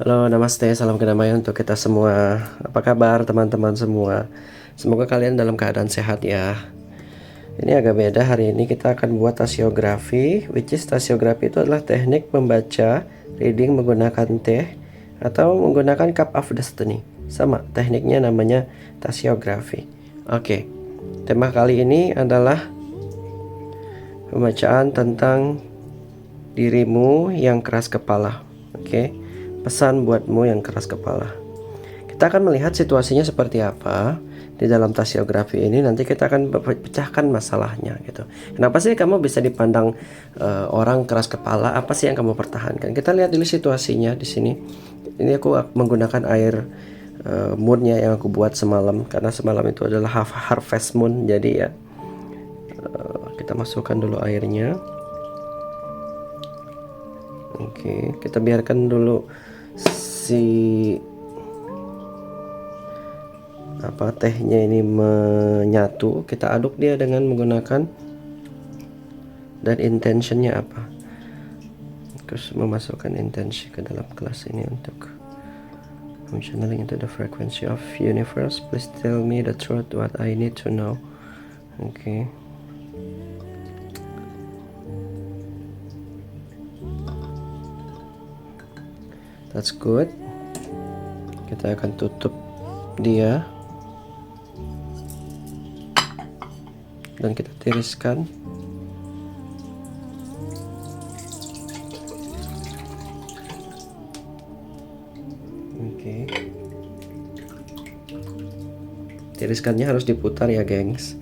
Halo, namaste, salam kedamaian untuk kita semua. Apa kabar teman-teman semua? Semoga kalian dalam keadaan sehat ya. Ini agak beda, hari ini kita akan buat tasiografi, which is tasiografi itu adalah teknik membaca reading menggunakan teh atau menggunakan cup of destiny. Sama, tekniknya namanya tasiografi. Oke, tema kali ini adalah pembacaan tentang dirimu yang keras kepala. Oke. Pesan buatmu yang keras kepala. Kita akan melihat situasinya seperti apa di dalam tasiografi ini. Nanti kita akan pecahkan masalahnya gitu. Kenapa sih kamu bisa dipandang orang keras kepala? Apa sih yang kamu pertahankan? Kita lihat dulu situasinya di sini. Ini aku menggunakan air moonnya yang aku buat semalam, karena semalam itu adalah harvest moon. Jadi ya kita masukkan dulu airnya. Oke, kita biarkan dulu si tehnya ini menyatu. Kita aduk dia dengan menggunakan, dan intentionnya apa, terus memasukkan intensi ke dalam kelas ini untuk I'm channeling into the frequency of universe. Please tell me the truth, what I need to know. Oke. That's good. Kita akan tutup dia dan kita tiriskan. Oke. Tiriskannya harus diputar ya, gengs.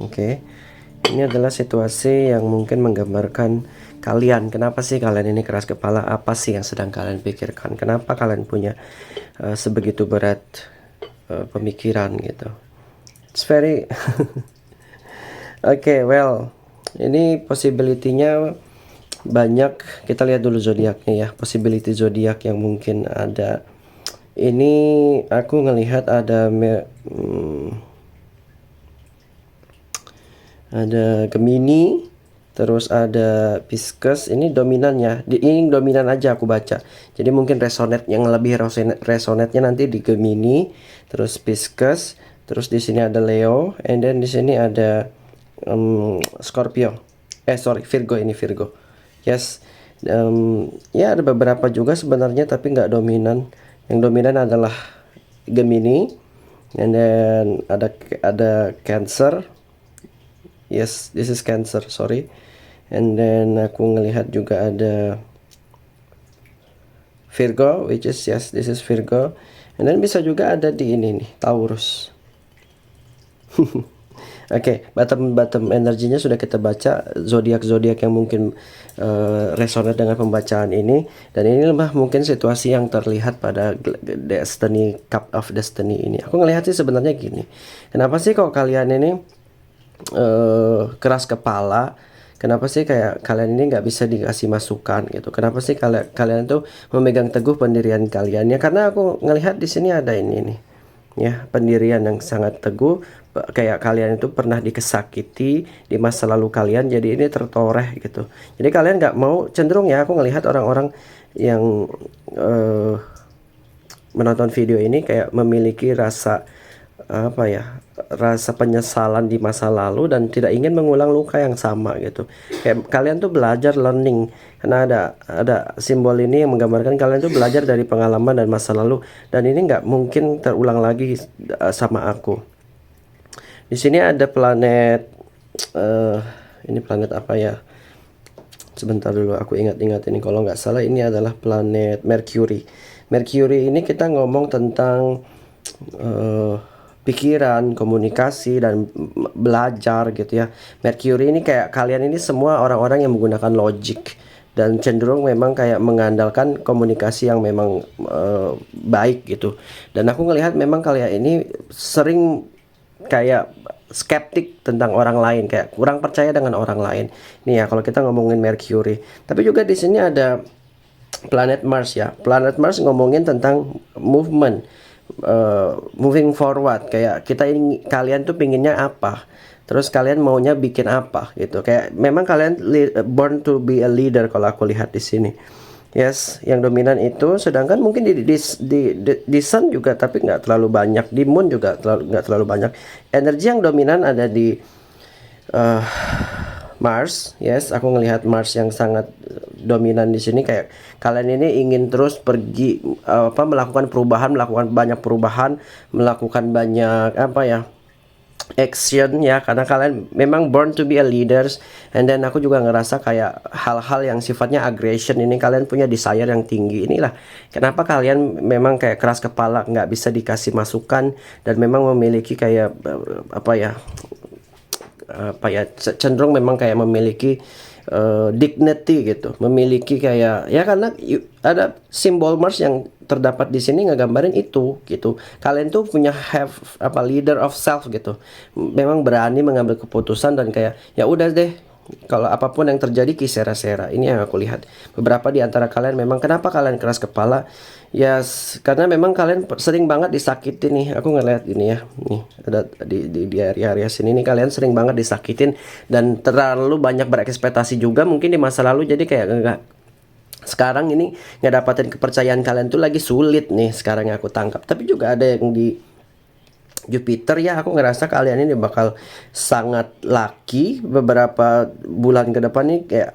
Oke. Ini adalah situasi yang mungkin menggambarkan kalian. Kenapa sih kalian ini keras kepala? Apa sih yang sedang kalian pikirkan? Kenapa kalian punya sebegitu berat pemikiran gitu? It's very Oke, well, ini possibility-nya banyak. Kita lihat dulu zodiaknya ya. Possibility zodiak yang mungkin ada. Ini aku ngelihat ada Gemini, terus ada Pisces. Ini dominannya, ini dominan aja aku baca. Jadi mungkin resonate, yang lebih resonate-nya nanti di Gemini, terus Pisces, terus di sini ada Leo, and then di sini ada Scorpio. Virgo, ini Virgo. Yes. Ya ada beberapa juga sebenarnya, tapi nggak dominan. Yang dominan adalah Gemini, and then ada Cancer. Yes, this is Cancer, sorry. And then aku ngelihat juga ada Virgo, which is yes, this is Virgo. And then bisa juga ada di ini nih, Taurus. Oke, bottom energinya sudah kita baca, zodiak yang mungkin resonate dengan pembacaan ini. Dan ini lemah mungkin situasi yang terlihat pada Destiny, Cup of Destiny ini. Aku ngelihat sih sebenarnya gini. Kenapa sih kok kalian ini keras kepala? Kenapa sih kayak kalian ini nggak bisa dikasih masukan gitu? Kenapa sih kalian tuh memegang teguh pendirian kalian? Ya karena aku ngelihat di sini ada ini nih, ya, pendirian yang sangat teguh. Kayak kalian itu pernah dikesakiti di masa lalu kalian, jadi ini tertoreh gitu. Jadi kalian nggak mau, cenderung ya, aku ngelihat orang-orang yang menonton video ini kayak memiliki rasa rasa penyesalan di masa lalu dan tidak ingin mengulang luka yang sama gitu. Kayak kalian tuh belajar learning, karena ada simbol ini yang menggambarkan kalian tuh belajar dari pengalaman dan masa lalu, dan ini nggak mungkin terulang lagi sama aku. Di sini ada planet, ini planet apa ya? Sebentar dulu, aku ingat-ingat ini. Kalau nggak salah ini adalah planet Mercury. Mercury ini kita ngomong tentang pikiran, komunikasi, dan belajar gitu ya. Mercury ini kayak kalian ini semua orang-orang yang menggunakan logic dan cenderung memang kayak mengandalkan komunikasi yang memang baik gitu. Dan aku ngelihat memang kalian ini sering kayak skeptik tentang orang lain, kayak kurang percaya dengan orang lain. Nih ya, kalau kita ngomongin Mercury. Tapi juga di sini ada planet Mars ya. Planet Mars ngomongin tentang movement, moving forward. Kayak kalian tuh pinginnya apa? Terus kalian maunya bikin apa gitu. Kayak memang kalian born to be a leader kalau aku lihat di sini. Yes, yang dominan itu, sedangkan mungkin di Sun juga, tapi nggak terlalu banyak. Di Moon juga nggak terlalu banyak. Energi yang dominan ada di eh, Mars. Yes, aku ngelihat Mars yang sangat dominan di sini. Kayak kalian ini ingin terus pergi melakukan perubahan, melakukan banyak perubahan, melakukan banyak apa ya, action ya, karena kalian memang born to be a leaders. And then aku juga ngerasa kayak hal-hal yang sifatnya aggression ini, kalian punya desire yang tinggi. Inilah kenapa kalian memang kayak keras kepala, nggak bisa dikasih masukan, dan memang memiliki kayak cenderung memang kayak memiliki dignity gitu, memiliki kayak ya, karena ada simbol Mars yang terdapat di sini ngegambarin itu gitu. Kalian tuh punya have leader of self gitu, memang berani mengambil keputusan dan kayak ya udah deh, kalau apapun yang terjadi kisera-sera. Ini yang aku lihat. Beberapa di antara kalian memang kenapa kalian keras kepala? Ya, karena memang kalian sering banget disakitin nih. Aku ngeliat ini ya. Nih, ada di area-area sini nih, kalian sering banget disakitin dan terlalu banyak berekspektasi juga mungkin di masa lalu. Jadi kayak enggak, sekarang ini nggak dapatin kepercayaan kalian tuh lagi sulit nih sekarang yang aku tangkap. Tapi juga ada yang di Jupiter ya, aku ngerasa kalian ini bakal sangat lucky beberapa bulan ke depan nih. Kayak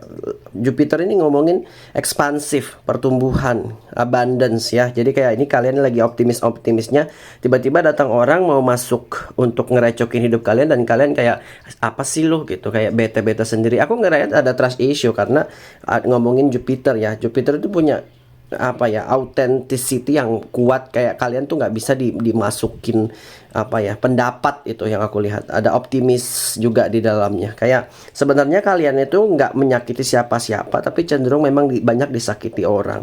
Jupiter ini ngomongin ekspansif, pertumbuhan, abundance ya. Jadi kayak ini kalian lagi optimisnya, tiba-tiba datang orang mau masuk untuk ngerecokin hidup kalian, dan kalian kayak apa sih lu gitu, kayak bete-bete sendiri. Aku ngerasa ada trust issue karena ngomongin Jupiter ya. Jupiter itu punya apa ya, authenticity yang kuat. Kayak kalian tuh nggak bisa dimasukin apa ya, pendapat. Itu yang aku lihat, ada optimis juga di dalamnya. Kayak sebenarnya kalian itu nggak menyakiti siapa-siapa, tapi cenderung memang banyak disakiti orang.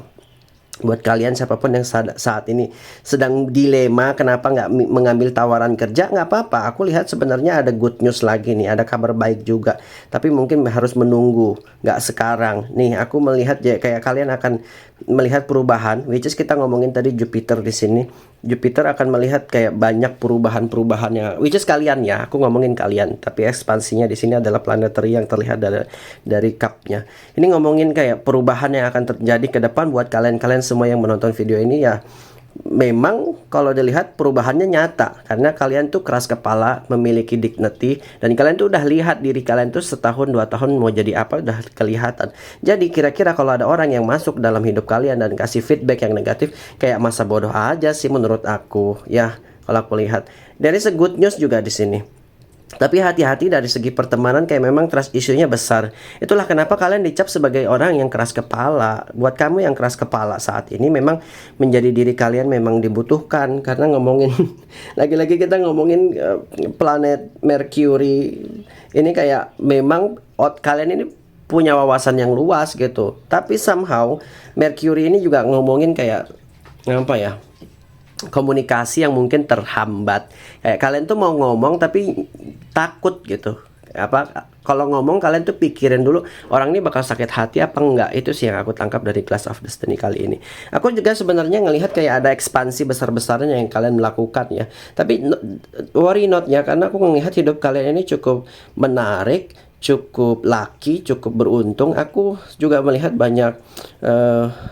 Buat kalian siapapun yang saat ini sedang dilema kenapa nggak mengambil tawaran kerja, nggak apa-apa. Aku lihat sebenarnya ada good news lagi nih, ada kabar baik juga. Tapi mungkin harus menunggu, nggak sekarang. Nih aku melihat ya, kayak kalian akan melihat perubahan, which is kita ngomongin tadi Jupiter di sini. Jupiter akan melihat kayak banyak perubahan-perubahan yang, which is kalian ya, aku ngomongin kalian. Tapi ekspansinya di sini adalah planetary yang terlihat dari cup-nya. Ini ngomongin kayak perubahan yang akan terjadi ke depan buat kalian semua yang menonton video ini ya. Memang kalau dilihat perubahannya nyata, karena kalian tuh keras kepala, memiliki dignity, dan kalian tuh udah lihat diri kalian tuh setahun 2 tahun mau jadi apa udah kelihatan. Jadi kira-kira kalau ada orang yang masuk dalam hidup kalian dan kasih feedback yang negatif, kayak masa bodoh aja sih menurut aku ya. Kalau aku lihat dari good news juga di sini. Tapi hati-hati dari segi pertemanan, kayak memang trust isunya besar. Itulah kenapa kalian dicap sebagai orang yang keras kepala. Buat kamu yang keras kepala saat ini, memang menjadi diri kalian memang dibutuhkan. Karena ngomongin lagi-lagi kita ngomongin planet Mercury. Ini kayak memang kalian ini punya wawasan yang luas gitu. Tapi somehow Mercury ini juga ngomongin kayak apa ya, komunikasi yang mungkin terhambat. Kayak kalian tuh mau ngomong tapi takut gitu. Kalau ngomong kalian tuh pikirin dulu orang ini bakal sakit hati apa enggak. Itu sih yang aku tangkap dari Clash of Destiny kali ini. Aku juga sebenarnya ngelihat kayak ada ekspansi besar-besarnya yang kalian melakukan ya. Tapi worry not ya, karena aku ngelihat hidup kalian ini cukup menarik, cukup lucky, cukup beruntung. Aku juga melihat banyak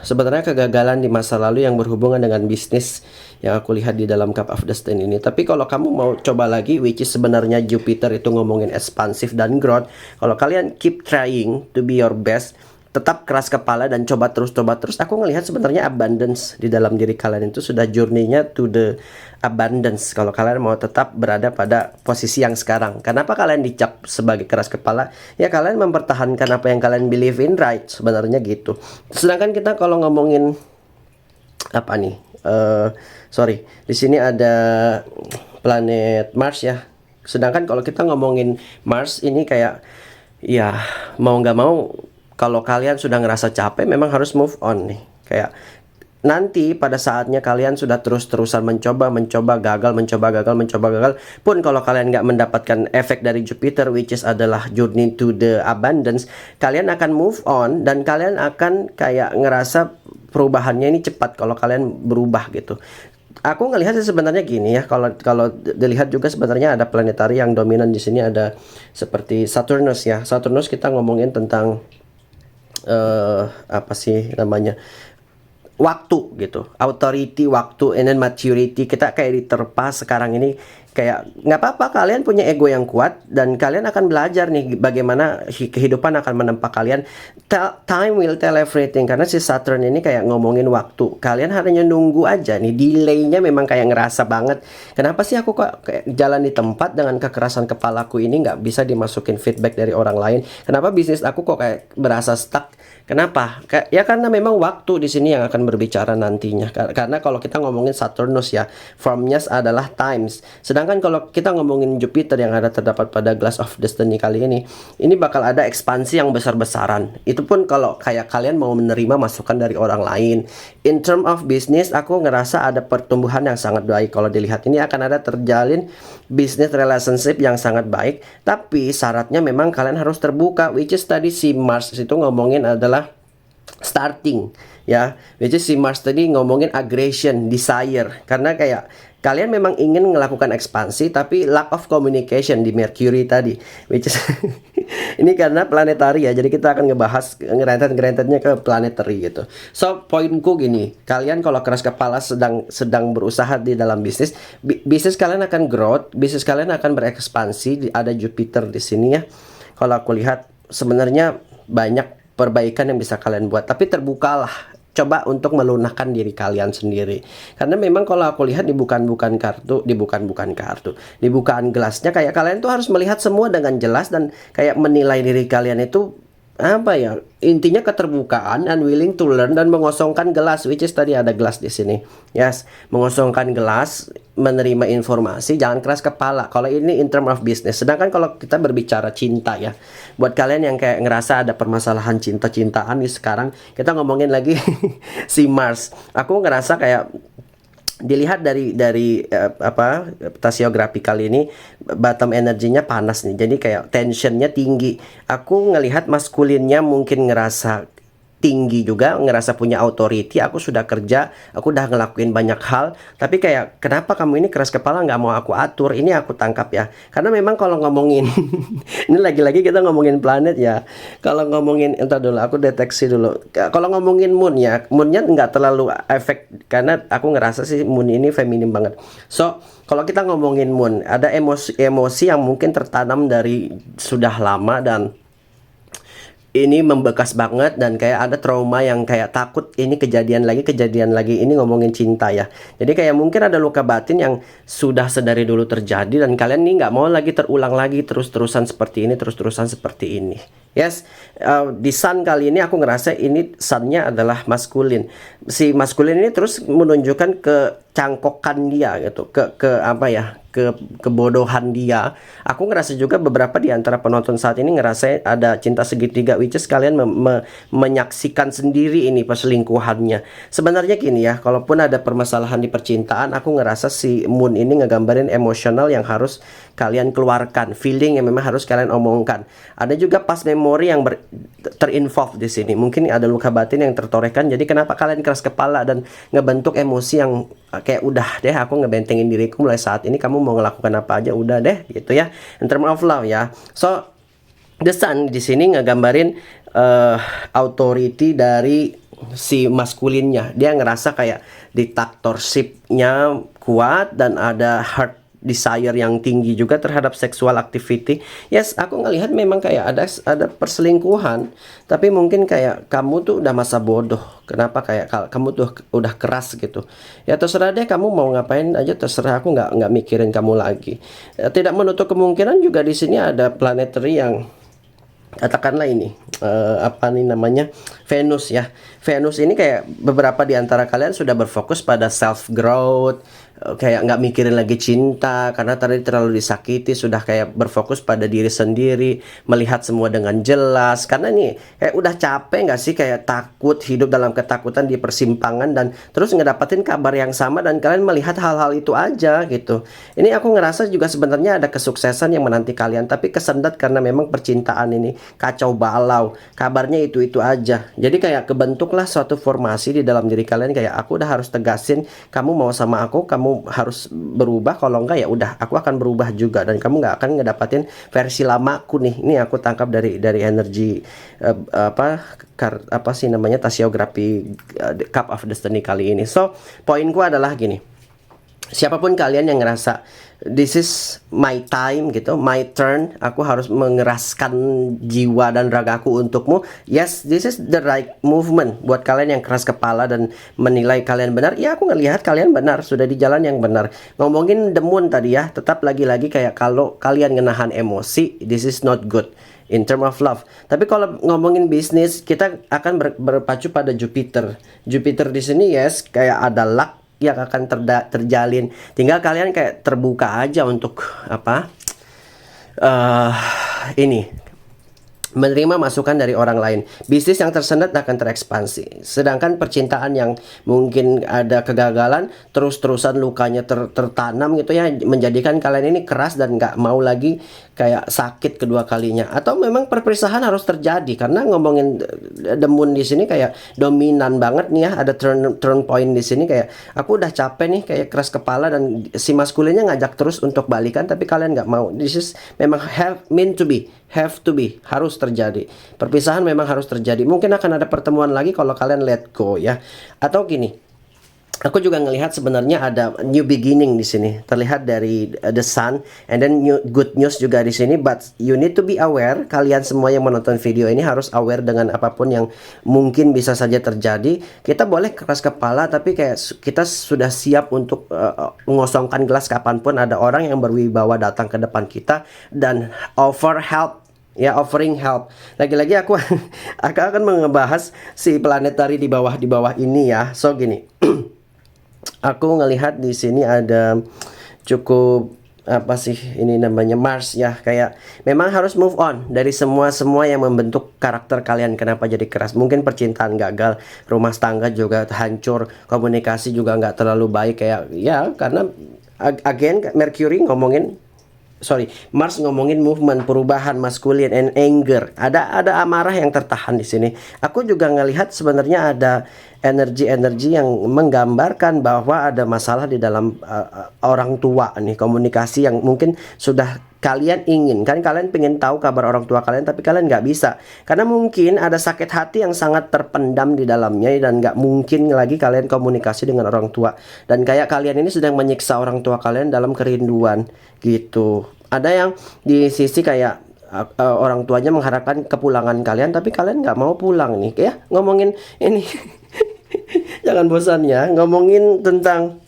sebenarnya kegagalan di masa lalu yang berhubungan dengan bisnis yang aku lihat di dalam Cup of Destiny ini. Tapi kalau kamu mau coba lagi, which is sebenarnya Jupiter itu ngomongin ekspansif dan growth. Kalau kalian keep trying to be your best, tetap keras kepala dan coba terus, aku ngelihat sebenarnya abundance di dalam diri kalian itu sudah journey-nya to the abundance. Kalau kalian mau tetap berada pada posisi yang sekarang. Kenapa kalian dicap sebagai keras kepala? Ya kalian mempertahankan apa yang kalian believe in, right? Sebenarnya gitu. Sedangkan kita kalau ngomongin apa nih? Di sini ada planet Mars ya. Sedangkan kalau kita ngomongin Mars ini kayak ya mau nggak mau, kalau kalian sudah ngerasa capek, memang harus move on nih. Kayak nanti pada saatnya kalian sudah terus-terusan mencoba gagal pun, kalau kalian nggak mendapatkan efek dari Jupiter, which is adalah journey to the abundance, kalian akan move on dan kalian akan kayak ngerasa perubahannya ini cepat kalau kalian berubah gitu. Aku ngelihatnya sebenarnya gini ya, kalau dilihat juga sebenarnya ada planetari yang dominan di sini, ada seperti Saturnus ya. Saturnus kita ngomongin tentang apa sih namanya, waktu gitu, authority, waktu, and then maturity. Kita kayak diterpa sekarang ini, kayak nggak apa-apa kalian punya ego yang kuat dan kalian akan belajar nih bagaimana kehidupan akan menempa kalian. Time will tell everything, karena si Saturn ini kayak ngomongin waktu. Kalian hanya nunggu aja nih, delaynya memang kayak ngerasa banget. Kenapa sih aku kok kayak jalan di tempat dengan kekerasan kepalaku ini nggak bisa dimasukin feedback dari orang lain? Kenapa bisnis aku kok kayak berasa stuck? Kenapa? Ya karena memang waktu di sini yang akan berbicara nantinya. Karena kalau kita ngomongin Saturnus ya, formnya adalah times. Sedangkan kalau kita ngomongin Jupiter yang ada terdapat pada Glass of Destiny kali ini bakal ada ekspansi yang besar-besaran. Itu pun kalau kayak kalian mau menerima masukan dari orang lain. In term of business, aku ngerasa ada pertumbuhan yang sangat baik. Kalau dilihat ini akan ada terjalin business relationship yang sangat baik. Tapi syaratnya memang kalian harus terbuka, which is tadi si Mars itu ngomongin adalah starting ya, which is si Mars tadi ngomongin aggression, desire, karena kayak kalian memang ingin melakukan ekspansi tapi lack of communication di Mercury tadi, which is ini karena planetary ya, jadi kita akan ngebahas ngerentet-ngerentetnya ke planetary gitu. So poinku gini, kalian kalau keras kepala sedang berusaha di dalam bisnis, bisnis kalian akan growth, bisnis kalian akan berekspansi. Ada Jupiter di sini ya. Kalau aku lihat sebenarnya banyak perbaikan yang bisa kalian buat, tapi terbukalah, coba untuk melunakkan diri kalian sendiri. Karena memang kalau aku lihat di bukan-bukan kartu, di bukaan gelasnya, kayak kalian tuh harus melihat semua dengan jelas dan kayak menilai diri kalian itu apa ya, intinya keterbukaan and willing to learn, dan mengosongkan gelas, which is tadi ada gelas di sini. Yes, mengosongkan gelas, menerima informasi, jangan keras kepala. Kalau ini in term of business. Sedangkan kalau kita berbicara cinta ya, buat kalian yang kayak ngerasa ada permasalahan cinta-cintaan nih sekarang, kita ngomongin lagi si Mars. Aku ngerasa kayak dilihat dari tasiografi kali ini, bottom energinya panas nih, jadi kayak tensionnya tinggi. Aku ngelihat maskulinnya mungkin ngerasa tinggi juga, ngerasa punya authority. Aku sudah kerja, aku udah ngelakuin banyak hal, tapi kayak kenapa kamu ini keras kepala, nggak mau aku atur. Ini aku tangkap ya, karena memang kalau ngomongin ini lagi-lagi kita ngomongin planet ya. Kalau ngomongin, entar dulu aku deteksi dulu. Kalau ngomongin moon ya, moonnya nggak terlalu efek, karena aku ngerasa sih moon ini feminim banget. So kalau kita ngomongin moon, ada emosi yang mungkin tertanam dari sudah lama dan ini membekas banget, dan kayak ada trauma yang kayak takut ini kejadian lagi. Ini ngomongin cinta ya, jadi kayak mungkin ada luka batin yang sudah sedari dulu terjadi dan kalian nih nggak mau lagi terulang lagi terus-terusan seperti ini. Yes, di sun kali ini aku ngerasa ini sunnya adalah maskulin. Si maskulin ini terus menunjukkan kecangkokan dia gitu, ke apa ya, kebodohan dia. Aku ngerasa juga beberapa di antara penonton saat ini ngerasa ada cinta segitiga, which is kalian menyaksikan sendiri ini perselingkuhannya. Sebenarnya gini ya, kalaupun ada permasalahan di percintaan, aku ngerasa si moon ini ngegambarin emosional yang harus kalian keluarkan, feeling yang memang harus kalian omongkan. Ada juga past memory yang terinvolve di sini. Mungkin ada luka batin yang tertorehkan. Jadi kenapa kalian keras kepala dan ngebentuk emosi yang kayak udah deh, aku ngebentengin diriku mulai saat ini, kamu mau ngelakukan apa aja udah deh gitu ya. In term of love ya. So the sun di sini ngegambarin authority dari si maskulinnya. Dia ngerasa kayak dictatorship-nya kuat dan ada heart desire yang tinggi juga terhadap sexual activity. Yes, aku ngelihat memang kayak ada perselingkuhan, tapi mungkin kayak kamu tuh udah masa bodoh. Kenapa kayak kamu tuh udah keras gitu. Ya terserah deh, kamu mau ngapain aja terserah, aku nggak mikirin kamu lagi. Tidak menutup kemungkinan juga di sini ada planetary yang katakanlah ini apa nih namanya, Venus ya. Venus ini kayak beberapa di antara kalian sudah berfokus pada self growth, kayak nggak mikirin lagi cinta karena tadi terlalu disakiti, sudah kayak berfokus pada diri sendiri, melihat semua dengan jelas. Karena nih kayak udah capek nggak sih, kayak takut, hidup dalam ketakutan di persimpangan dan terus ngedapatin kabar yang sama dan kalian melihat hal-hal itu aja gitu. Ini aku ngerasa juga sebenarnya ada kesuksesan yang menanti kalian, tapi kesendat karena memang percintaan ini. kacau balau, kabarnya itu-itu aja. Jadi kayak kebentuklah suatu formasi di dalam diri kalian, kayak aku udah harus tegasin, kamu mau sama aku, kamu harus berubah, kalau enggak ya udah aku akan berubah juga, dan kamu nggak akan ngedapatin versi lamaku nih. Ini aku tangkap dari energi apa sih namanya, tasiografi Cup of Destiny kali ini. So poinku adalah gini, siapapun kalian yang ngerasa this is my time gitu, my turn, aku harus mengeraskan jiwa dan ragaku untukmu. Yes, this is the right movement. Buat kalian yang keras kepala dan menilai kalian benar, ya aku ngelihat kalian benar, sudah di jalan yang benar. Ngomongin The Moon tadi ya, tetap lagi-lagi kayak kalau kalian ngenahan emosi, this is not good in term of love. Tapi kalau ngomongin bisnis, kita akan berpacu pada Jupiter. Jupiter di sini yes, kayak ada luck yang akan terjalin. Tinggal kalian kayak terbuka aja untuk ini menerima masukan dari orang lain. Bisnis yang tersendat akan terekspansi. Sedangkan percintaan yang mungkin ada kegagalan, terus-terusan lukanya tertanam gitu ya, menjadikan kalian ini keras dan nggak mau lagi kayak sakit kedua kalinya. Atau memang perpisahan harus terjadi, karena ngomongin The Moon di sini kayak dominan banget nih ya. Ada turn point di sini, kayak aku udah capek nih, kayak keras kepala, dan si maskulinnya ngajak terus untuk balikan tapi kalian nggak mau. This is memang meant to be, have to be, harus terjadi. Perpisahan memang harus terjadi. Mungkin akan ada pertemuan lagi kalau kalian let go ya. Atau gini, aku juga ngelihat sebenarnya ada new beginning di sini. Terlihat dari the sun, and then good news juga di sini. But you need to be aware. Kalian semua yang menonton video ini harus aware dengan apapun yang mungkin bisa saja terjadi. Kita boleh keras kepala, tapi kayak kita sudah siap untuk mengosongkan gelas kapanpun ada orang yang berwibawa datang ke depan kita dan offer help. Ya, offering help. Lagi-lagi aku akan ngebahas si planetari di bawah ini ya. So gini. Aku ngelihat di sini ada cukup apa sih ini namanya, Mars ya, kayak memang harus move on dari semua yang membentuk karakter kalian. Kenapa jadi keras? Mungkin percintaan gagal, rumah tangga juga hancur, komunikasi juga nggak terlalu baik, kayak ya karena again Mars ngomongin movement, perubahan maskulin and anger. Ada amarah yang tertahan di sini. Aku juga ngelihat sebenarnya ada energi yang menggambarkan bahwa ada masalah di dalam orang tua nih, komunikasi yang mungkin sudah kalian inginkan. Kalian pengen tahu kabar orang tua kalian, tapi kalian nggak bisa karena mungkin ada sakit hati yang sangat terpendam di dalamnya, dan nggak mungkin lagi kalian komunikasi dengan orang tua. Dan kayak kalian ini sedang menyiksa orang tua kalian dalam kerinduan gitu. Ada yang di sisi kayak orang tuanya mengharapkan kepulangan kalian, tapi kalian nggak mau pulang nih ya. Ngomongin ini jangan bosan ya, ngomongin tentang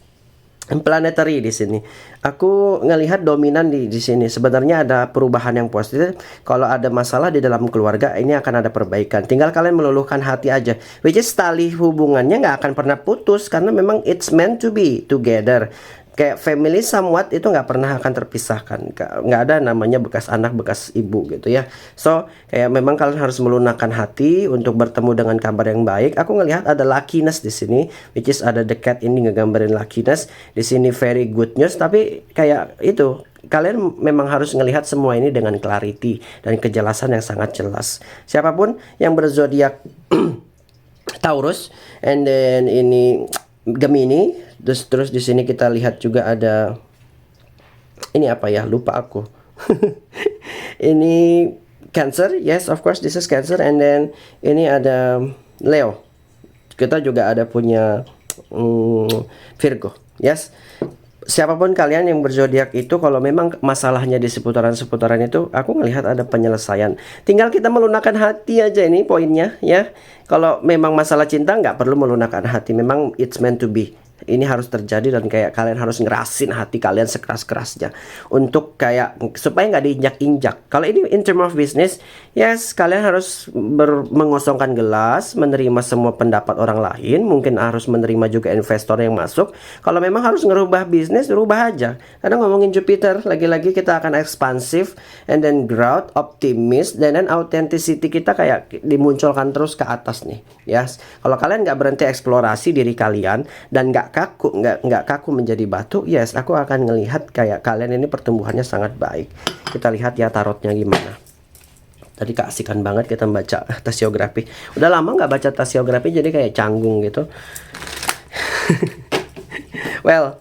planetary di sini. Aku ngelihat dominan di sini. Sebenarnya ada perubahan yang positif. Kalau ada masalah di dalam keluarga, ini akan ada perbaikan. Tinggal kalian meluluhkan hati aja. Which is tali hubungannya nggak akan pernah putus karena memang it's meant to be together. Kayak family somewhat itu nggak pernah akan terpisahkan. Nggak ada namanya bekas anak bekas ibu gitu ya. So kayak memang kalian harus melunakkan hati untuk bertemu dengan kabar yang baik. Aku ngelihat ada luckiness di sini, which is ada the cat ini ngegambarin luckiness di sini, very good news. Tapi kayak itu, kalian memang harus ngelihat semua ini dengan clarity dan kejelasan yang sangat jelas. Siapapun yang berzodiak Taurus, and then ini Gemini, terus di sini kita lihat juga ada ini apa ya, lupa aku. Ini Cancer, yes of course this is Cancer, and then ini ada Leo. Kita juga ada punya Virgo, yes. Siapapun kalian yang berzodiak itu, kalau memang masalahnya di seputaran itu, aku ngelihat ada penyelesaian. Tinggal kita melunakkan hati aja, ini poinnya ya. Kalau memang masalah cinta nggak perlu melunakkan hati, memang it's meant to be. Ini harus terjadi, dan kayak kalian harus ngerasin hati kalian sekeras-kerasnya untuk kayak supaya nggak diinjak-injak. Kalau ini in term of business, yes, kalian harus mengosongkan gelas, menerima semua pendapat orang lain, mungkin harus menerima juga investor yang masuk. Kalau memang harus ngerubah bisnis, rubah aja. Karena ngomongin Jupiter, lagi-lagi kita akan ekspansif, and then growth, optimis, dan then authenticity kita kayak dimunculkan terus ke atas nih. Yes, kalau kalian nggak berhenti eksplorasi diri kalian dan nggak kaku menjadi batu, yes, aku akan ngelihat kayak kalian ini pertumbuhannya sangat baik. Kita lihat ya tarotnya gimana. Tadi keasikan banget kita baca tasiografi. Udah lama nggak baca tasiografi, jadi kayak canggung gitu. Well,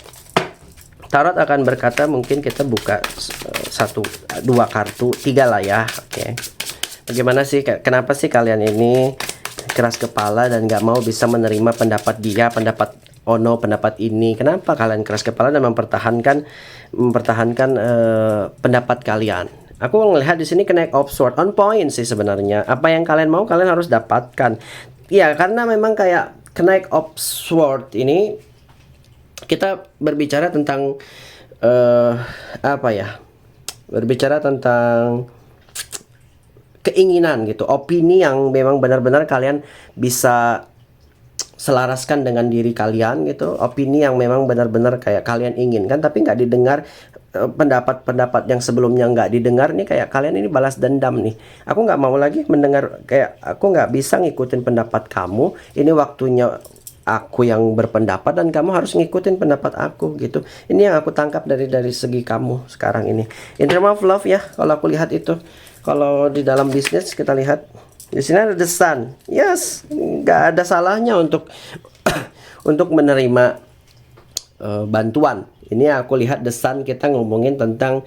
tarot akan berkata, mungkin kita buka 1, 2 kartu, 3 lah ya. Oke. Bagaimana sih? Kenapa sih kalian ini keras kepala dan nggak mau bisa menerima pendapat dia, pendapat Ono, pendapat ini? Kenapa kalian keras kepala dan mempertahankan pendapat kalian? Aku ngelihat di sini Knight of Swords, on point sih sebenarnya. Apa yang kalian mau, kalian harus dapatkan. Ya, karena memang kayak Knight of Swords ini, kita berbicara tentang apa ya? Berbicara tentang keinginan gitu, opini yang memang benar-benar kalian bisa selaraskan dengan diri kalian gitu, opini yang memang benar-benar kayak kalian inginkan tapi nggak didengar. Pendapat-pendapat yang sebelumnya nggak didengar nih, kayak kalian ini balas dendam nih. Aku nggak mau lagi mendengar, kayak aku nggak bisa ngikutin pendapat kamu. Ini waktunya aku yang berpendapat dan kamu harus ngikutin pendapat aku gitu. Ini yang aku tangkap dari segi kamu sekarang ini. In term of love ya, kalau aku lihat itu. Kalau di dalam bisnis kita lihat di sini ada the sun. Yes, nggak ada salahnya untuk untuk menerima bantuan. Ini aku lihat the sun, kita ngomongin tentang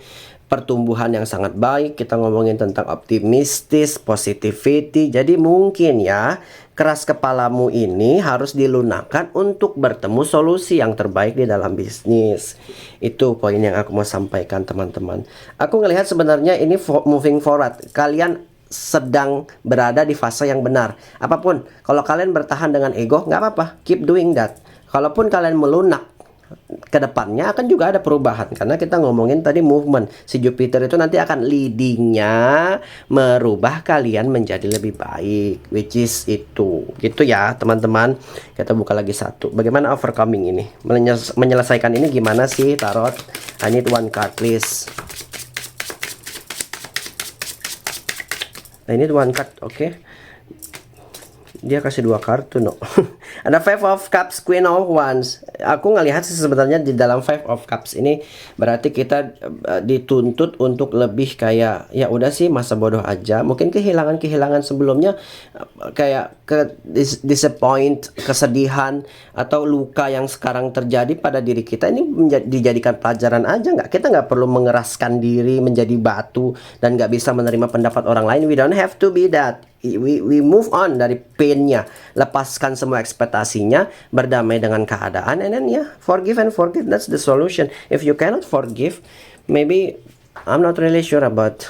pertumbuhan yang sangat baik, kita ngomongin tentang optimistis, positivity. Jadi mungkin ya, keras kepalamu ini harus dilunakkan untuk bertemu solusi yang terbaik di dalam bisnis. Itu poin yang aku mau sampaikan, teman-teman. Aku ngelihat sebenarnya ini moving forward. Kalian sedang berada di fase yang benar. Apapun, kalau kalian bertahan dengan ego, nggak apa-apa, keep doing that. Kalaupun kalian melunak, ke depannya akan juga ada perubahan, karena kita ngomongin tadi movement. Si Jupiter itu nanti akan leadingnya merubah kalian menjadi lebih baik, which is itu gitu ya teman-teman. Kita buka lagi satu, bagaimana overcoming ini, menyelesaikan ini gimana sih tarot. I need one card please. I need one card. Oke. Dia kasih 2 kartu no. Ada Five of Cups, Queen of Wands. Aku ngelihat sih sebenarnya di dalam Five of Cups ini berarti kita dituntut untuk lebih kayak, ya udah sih masa bodoh aja. Mungkin kehilangan sebelumnya, kayak disappoint, kesedihan atau luka yang sekarang terjadi pada diri kita ini dijadikan pelajaran aja. Kita nggak perlu mengeraskan diri menjadi batu dan nggak bisa menerima pendapat orang lain. We don't have to be that. We move on dari painnya, lepaskan semua ekspektasinya, berdamai dengan keadaan, and then forgive and forget. That's the solution. If you cannot forgive, maybe I'm not really sure about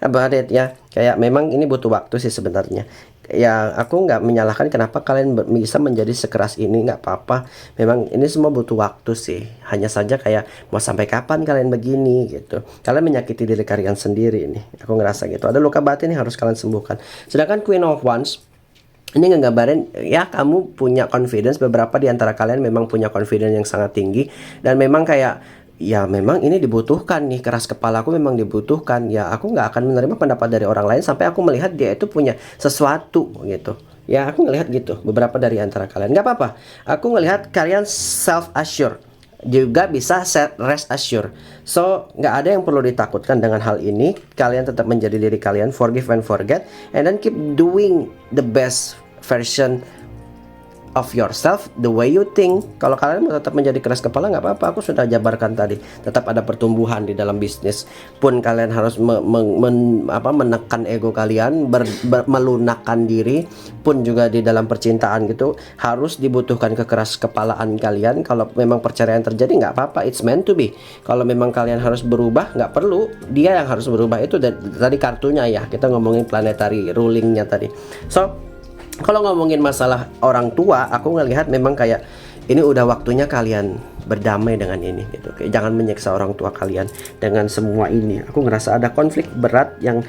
about it ya. Kayak memang ini butuh waktu sih sebenarnya. Ya aku nggak menyalahkan kenapa kalian bisa menjadi sekeras ini, nggak apa-apa. Memang ini semua butuh waktu sih. Hanya saja kayak mau sampai kapan kalian begini gitu. Kalian menyakiti diri kalian sendiri ini. Aku ngerasa gitu. Ada luka batin yang harus kalian sembuhkan. Sedangkan Queen of Wands ini ngegambarin ya, kamu punya confidence. Beberapa di antara kalian memang punya confidence yang sangat tinggi dan memang kayak, ya memang ini dibutuhkan nih, keras kepalaku memang dibutuhkan. Ya aku nggak akan menerima pendapat dari orang lain sampai aku melihat dia itu punya sesuatu gitu. Ya aku ngelihat gitu, beberapa dari antara kalian. Nggak apa-apa, aku ngelihat kalian self assure, juga bisa rest assure. So nggak ada yang perlu ditakutkan dengan hal ini. Kalian tetap menjadi diri kalian, forgive and forget, and then keep doing the best version of yourself, the way you think. Kalau kalian mau tetap menjadi keras kepala, nggak apa-apa. Aku sudah jabarkan tadi. Tetap ada pertumbuhan di dalam bisnis. Pun kalian harus menekan ego kalian, melunakkan diri. Pun juga di dalam percintaan gitu, harus dibutuhkan kekeras kepalaan kalian. Kalau memang perceraian terjadi, nggak apa-apa. It's meant to be. Kalau memang kalian harus berubah, nggak perlu. Dia yang harus berubah. Itu tadi kartunya ya. Kita ngomongin planetary rulingnya tadi. So kalau ngomongin masalah orang tua, aku ngelihat memang kayak ini udah waktunya kalian berdamai dengan ini gitu. Kayak jangan menyiksa orang tua kalian dengan semua ini. Aku ngerasa ada konflik berat yang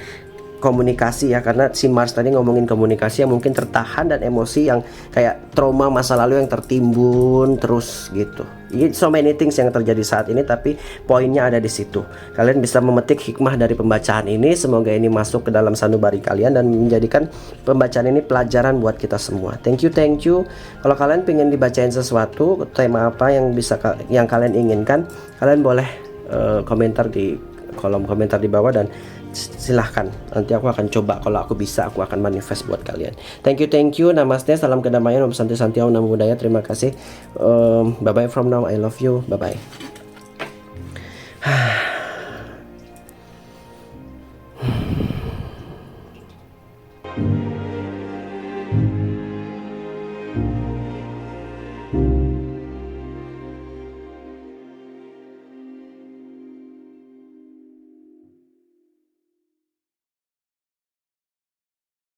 komunikasi ya, karena si Mars tadi ngomongin komunikasi yang mungkin tertahan dan emosi yang kayak trauma masa lalu yang tertimbun terus gitu. So many things yang terjadi saat ini, tapi poinnya ada di situ. Kalian bisa memetik hikmah dari pembacaan ini. Semoga ini masuk ke dalam sanubari kalian dan menjadikan pembacaan ini pelajaran buat kita semua. Thank you. Kalau kalian pengen dibacain sesuatu, tema apa yang kalian inginkan, kalian boleh komentar di kolom komentar di bawah dan silahkan, nanti aku akan coba. Kalau aku bisa, aku akan manifest buat kalian. Thank you, namaste, salam kedamaian, om santi santi, om namo buddhaya. Terima kasih. Bye bye from now, I love you, bye bye.